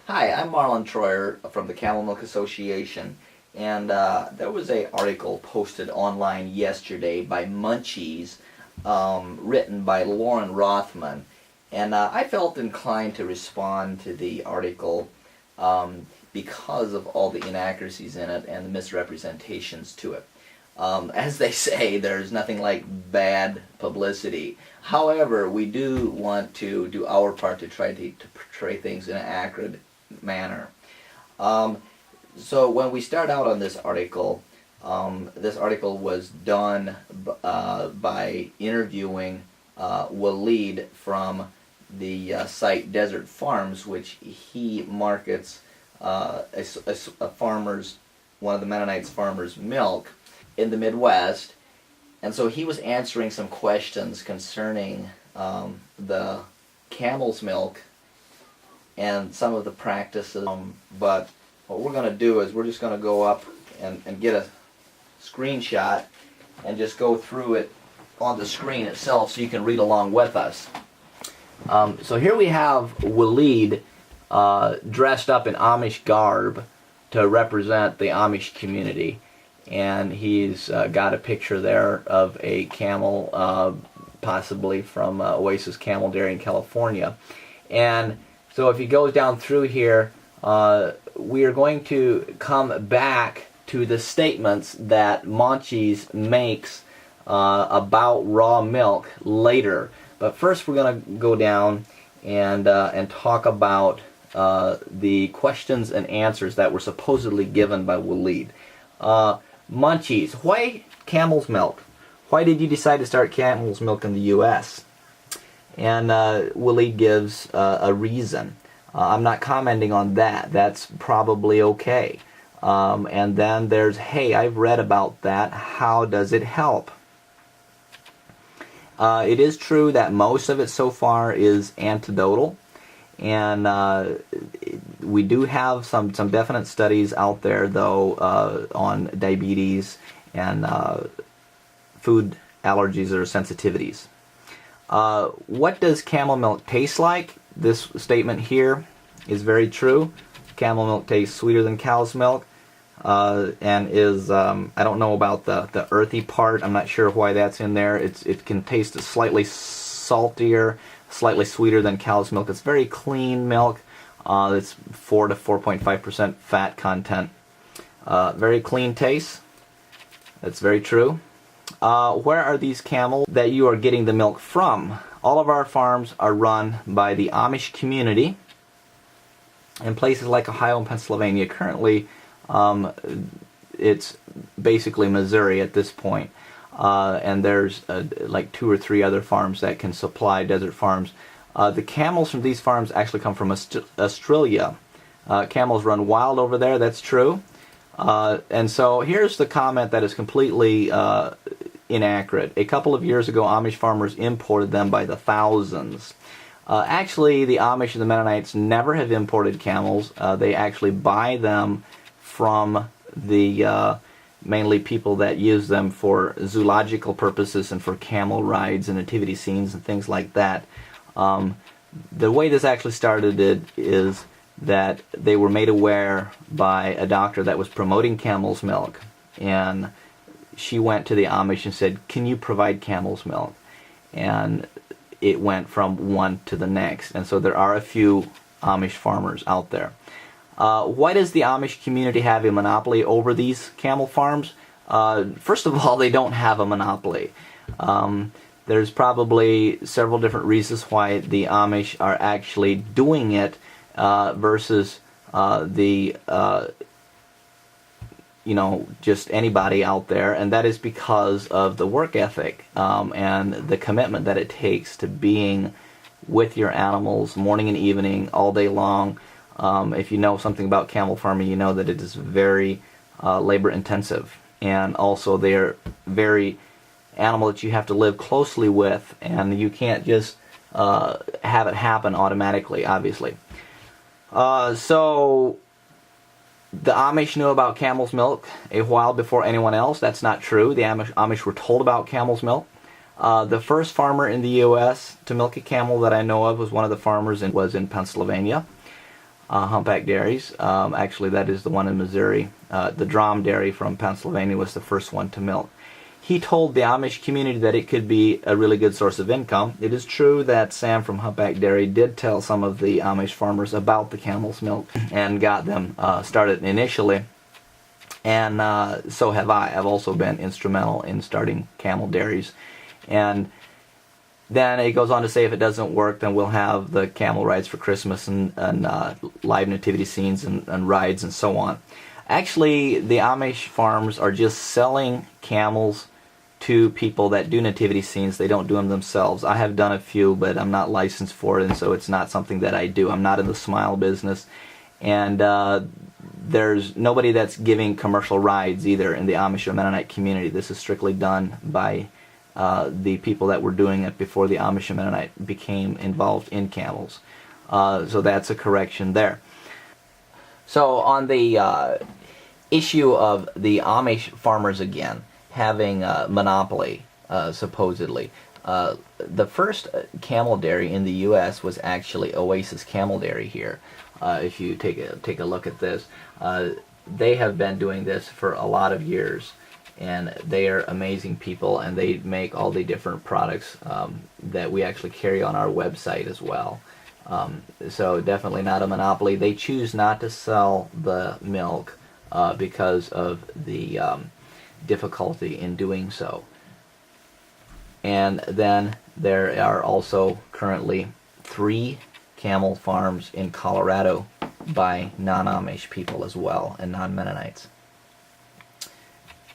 Hi, I'm Marlon Troyer from the Camel Milk Association, and there was an article posted online yesterday by Munchies, written by Lauren Rothman, and I felt inclined to respond to the article because of all the inaccuracies in it and the misrepresentations to it. As they say, there's nothing like bad publicity. However, we do want to do our part to try to portray things in an accurate manner. So when we start out on this article was done by interviewing Waleed from the site Desert Farms, which he markets one of the Mennonites' farmers' milk in the Midwest. And so he was answering some questions concerning the camel's milk and some of the practices. But what we're going to do is we're just going to go up and get a screenshot and just go through it on the screen itself so you can read along with us. So here we have Waleed dressed up in Amish garb to represent the Amish community. And he's got a picture there of a camel, possibly from Oasis Camel Dairy in California. And so if he goes down through here, we are going to come back to the statements that Munchies makes about raw milk later. But first we're going to go down and talk about the questions and answers that were supposedly given by Waleed. Munchies, why camel's milk? Why did you decide to start camel's milk in the U.S.? And Waleed gives a reason. I'm not commenting on that. That's probably okay. And then there's, hey, I've read about that. How does it help? It is true that most of it so far is anecdotal. And we do have some definite studies out there, though, on diabetes and food allergies or sensitivities. What does camel milk taste like? This statement here is very true. Camel milk tastes sweeter than cow's milk, and is, I don't know about the earthy part. I'm not sure why that's in there. It can taste slightly saltier, slightly sweeter than cow's milk. It's very clean milk. It's 4 to 4.5% fat content. Very clean taste. That's very true. Where are these camels that you are getting the milk from? All of our farms are run by the Amish community in places like Ohio and Pennsylvania. Currently, it's basically Missouri at this point. And there's like 2 or 3 other farms that can supply Desert Farms. The camels from these farms actually come from Australia. Camels run wild over there, that's true. And so here's the comment that is completely inaccurate. A couple of years ago, Amish farmers imported them by the thousands. Actually, the Amish and the Mennonites never have imported camels. They actually buy them from the mainly people that use them for zoological purposes and for camel rides and nativity scenes and things like that. The way this actually started is that they were made aware by a doctor that was promoting camel's milk, and she went to the Amish and said, "Can you provide camel's milk?" And it went from one to the next. And so there are a few Amish farmers out there. Why does the Amish community have a monopoly over these camel farms? First of all, they don't have a monopoly. There's probably several different reasons why the Amish are actually doing it versus just anybody out there, and that is because of the work ethic and the commitment that it takes to being with your animals morning and evening all day long. If you know something about camel farming, you know that it is very labor intensive, and also they're very animal that you have to live closely with, and you can't just have it happen automatically, obviously. So the Amish knew about camel's milk a while before anyone else. That's not true. The Amish were told about camel's milk. The first farmer in the U.S. to milk a camel that I know of was one of the farmers was in Pennsylvania. humpback dairies. Actually, that is the one in Missouri. The Drom dairy from Pennsylvania was the first one to milk. He told the Amish community that it could be a really good source of income. It is true that Sam from Humpback Dairy did tell some of the Amish farmers about the camel's milk and got them started initially. And so have I. I've also been instrumental in starting camel dairies. And then it goes on to say if it doesn't work, then we'll have the camel rides for Christmas and live nativity scenes and rides and so on. Actually, the Amish farms are just selling camels to people that do nativity scenes. They don't do them themselves. I have done a few, but I'm not licensed for it, and so it's not something that I do. I'm not in the smile business. And there's nobody that's giving commercial rides either in the Amish or Mennonite community. This is strictly done by the people that were doing it before the Amish and Mennonite became involved in camels. So that's a correction there. So on the issue of the Amish farmers again having a monopoly, supposedly. The first camel dairy in the U.S. was actually Oasis Camel Dairy here. If you take a look at this, they have been doing this for a lot of years, and they are amazing people, and they make all the different products that we actually carry on our website as well. So definitely not a monopoly. They choose not to sell the milk because of the difficulty in doing so. And then there are also currently 3 camel farms in Colorado by non-Amish people as well, and non-Mennonites.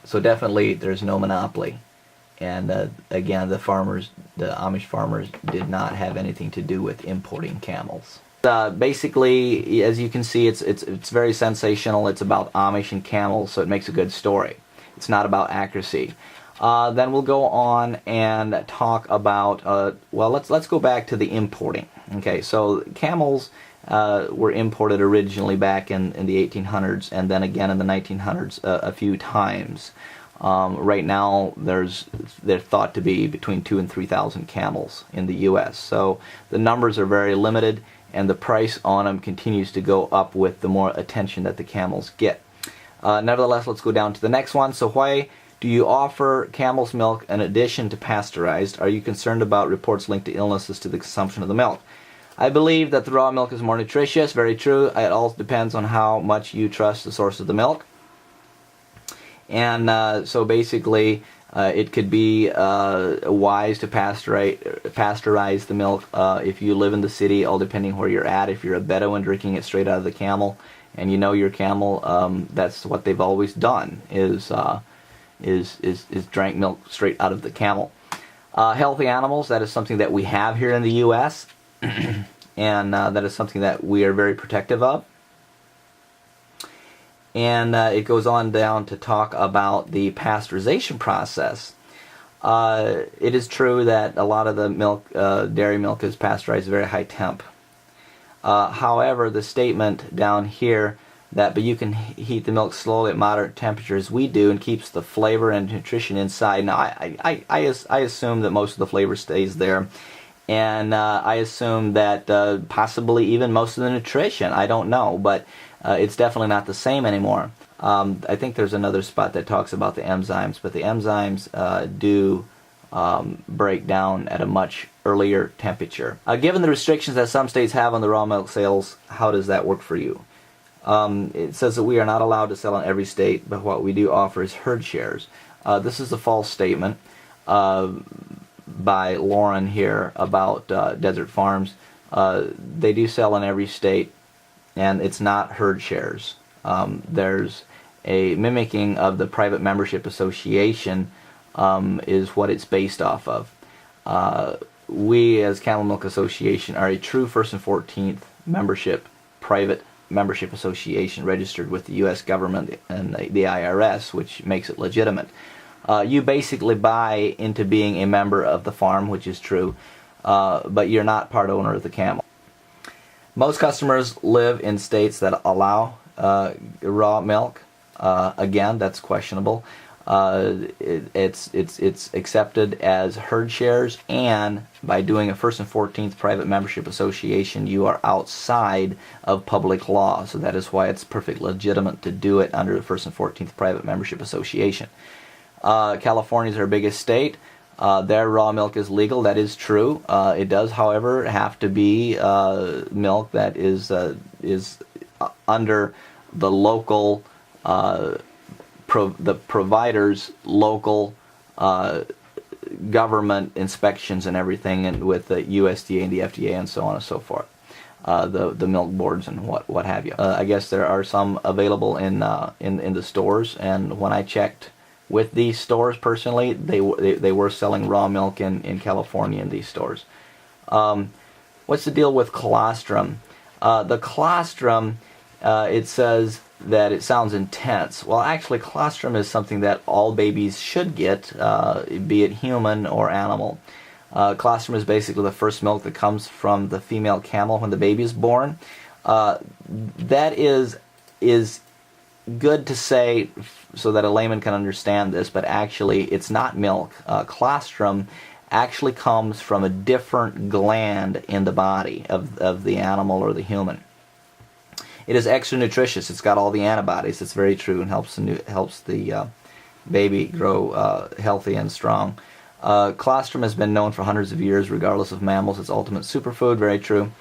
So definitely there's no monopoly. And again, the Amish farmers did not have anything to do with importing camels. Basically, as you can see, it's very sensational. It's about Amish and camels, so it makes a good story. It's not about accuracy. Then we'll go on and talk about, well, let's go back to the importing. Okay, so camels were imported originally back in the 1800s, and then again in the 1900s a few times. Right now they're thought to be between 2,000 and 3,000 camels in the U.S. So the numbers are very limited, and the price on them continues to go up with the more attention that the camels get. Nevertheless, let's go down to the next one. So why do you offer camel's milk in addition to pasteurized? Are you concerned about reports linked to illnesses to the consumption of the milk? I believe that the raw milk is more nutritious. Very true. It all depends on how much you trust the source of the milk. And so basically, it could be wise to pasteurize the milk if you live in the city, all depending where you're at. If you're a Bedouin drinking it straight out of the camel, and you know your camel, that's what they've always done, is drank milk straight out of the camel. Healthy animals, that is something that we have here in the U.S., and that is something that we are very protective of. And it goes on down to talk about the pasteurization process. It is true that a lot of the milk, dairy milk, is pasteurized at very high temp. However, the statement down here that but you can heat the milk slowly at moderate temperatures, we do, and keeps the flavor and nutrition inside. Now, I assume that most of the flavor stays there, and I assume that possibly even most of the nutrition. I don't know, but it's definitely not the same anymore. I think there's another spot that talks about the enzymes, but the enzymes do break down at a much earlier temperature. Given the restrictions that some states have on the raw milk sales, how does that work for you? It says that we are not allowed to sell in every state, but what we do offer is herd shares. This is a false statement by Lauren here about Desert Farms. They do sell in every state, and it's not herd shares. There's a mimicking of the private membership association is what it's based off of. We as Camel Milk Association are a true first and 14th membership, private membership association registered with the U.S. government and the IRS, which makes it legitimate. You basically buy into being a member of the farm, which is true, but you're not part owner of the camel. Most customers live in states that allow raw milk. Again, that's questionable. It's accepted as herd shares, and by doing a First and 14th private membership association, you are outside of public law. So that is why it's perfectly legitimate to do it under the First and 14th private membership association. California is our biggest state. Their raw milk is legal. That is true. It does, however, have to be milk that is under the local the provider's local government inspections and everything, and with the USDA and the FDA and so on and so forth, the milk boards and what have you. I guess there are some available in the stores, and when I checked with these stores personally, they were selling raw milk in California in these stores. What's the deal with colostrum? The colostrum, it says that it sounds intense. Well, actually, colostrum is something that all babies should get, be it human or animal. Colostrum is basically the first milk that comes from the female camel when the baby is born. That is good to say so that a layman can understand this, but actually it's not milk. Colostrum actually comes from a different gland in the body of the animal or the human. It is extra nutritious. It's got all the antibodies. It's very true, and helps the baby grow healthy and strong. Colostrum has been known for hundreds of years, regardless of mammals. It's ultimate superfood. Very true.